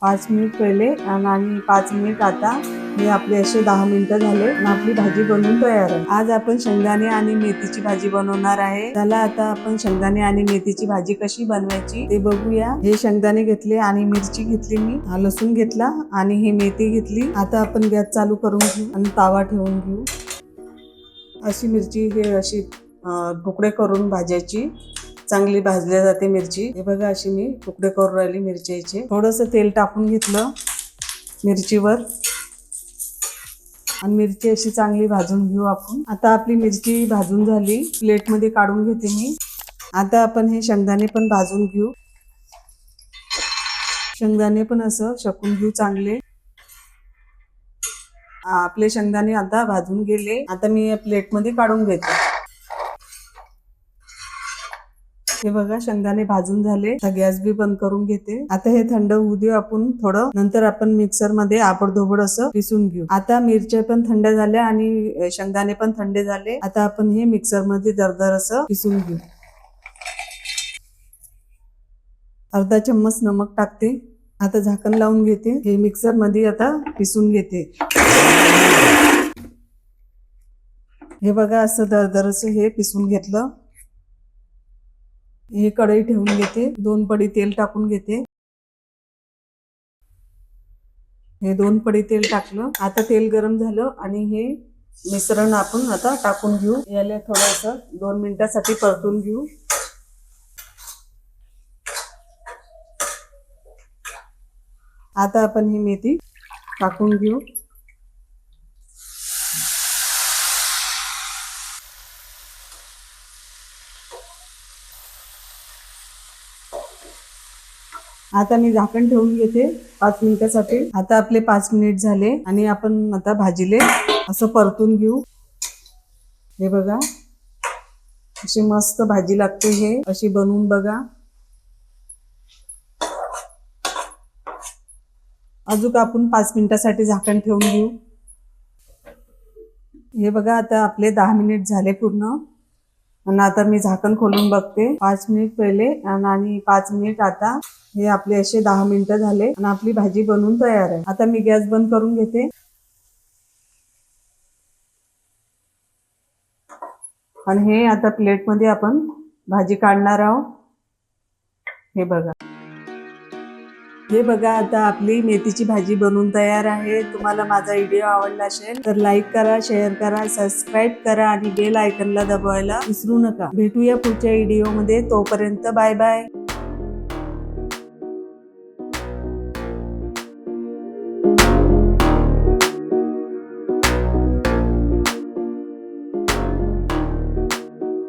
5 minute पहिले आणि 5 minute आता हे आपले असे 10 मिनिटं झाले आणि आपली भाजी बनवून तयार आहे। आज आपण शेंगदाणे आणि मेथीची भाजी बनवणार आहे। चला आता आपण शेंगदाणे आणि मेथीची भाजी कशी बनवायची ते बघूया। हे शेंगदाणे घेतले आणि मिरची घेतली, मी लसूण घेतला आणि हे मेथी घेतली। आता आपण गॅस चालू करून घेऊ आणि तावा ठेवून घेऊ। अशी मिरची हे अशी तुकडे करून भाजायची, चांगली भाजल्या जाते मिरची। हे बघा अशी मी तुकडे करून राहिली मिरचीचे। थोडंसं तेल टाकून घेतलं मिरचीवर आणि मिरची अशी चांगली भाजून घेऊ आपण। आता आपली मिरची भाजून झाली, प्लेट मध्ये काढून घेते मी। आता आपण हे शेंगदाणे पण भाजून घेऊ। शेंगदाणे पण असं शेकून घेऊ चांगले। आपले शेंगदाणे आता भाजून गेले। आता मी प्लेट मध्ये काढून घेते। हे बघा शेंगदाणे भाजून झाले। आता गॅस बी बंद करून घेते। आता हे थंड होऊ देऊ आपण थोडं, नंतर आपण मिक्सर मध्ये आबडधोबड असं पिसून घेऊ। आता मिरच्या पण थंड झाल्या आणि शेंगदाणे पण थंड झाले। आता आपण हे मिक्सर मध्ये दरदर असं पिसून घेऊ। अर्धा चम्मच नमक टाकते। आता झाकण लावून घेते। हे मिक्सर मध्ये आता पिसून घेते। हे बघा असं दरदर असं हे पिसून घेतलं। हे कढई ठेवून घेते, 2 पडी तेल टाकून घेते। हे 2 पडी तेल टाकलं। आता तेल गरम झालं आणि हे मिश्रण आपण आता टाकून घेऊ। याला थोडंसं 2 मिनिटांसाठी परतून घेऊ। आता आपण ही मेथी टाकून घेऊ। आता मी झाकण ठेवून घेते 5 मिनिटांसाठी। आता आपले 5 मिनिट झाले आणि आपण आता भाजीले असं परतून घेऊ। हे बघा अशी मस्त भाजी लागते, हे अशी बनवून बघा। अजून आपण 5 मिनिटांसाठी झाकण ठेवून घेऊ। हे बघा आता आपले 10 मिनिट झाले पूर्ण आणि आता मी झाकण खोलून बघते। 5 मिनिट पहिले आणि 5 मिनिट आता हे आपले असे 10 मिनिटं झाले आणि आपली भाजी बनवून तयार आहे। आता मी गॅस बंद करून घेते आणि हे आता प्लेट मध्ये आपण भाजी काढणार आहोत। हे बघा आता आपली मेथीची भाजी बनवून तयार आहे। तुम्हाला माझा व्हिडिओ आवडला असेल तर लाईक करा, शेअर करा, सबस्क्राईब करा आणि बेल आयकॉनला दबावायला विसरू नका। भेटूया पुढच्या व्हिडिओ मध्ये, तोपर्यंत बाय बाय।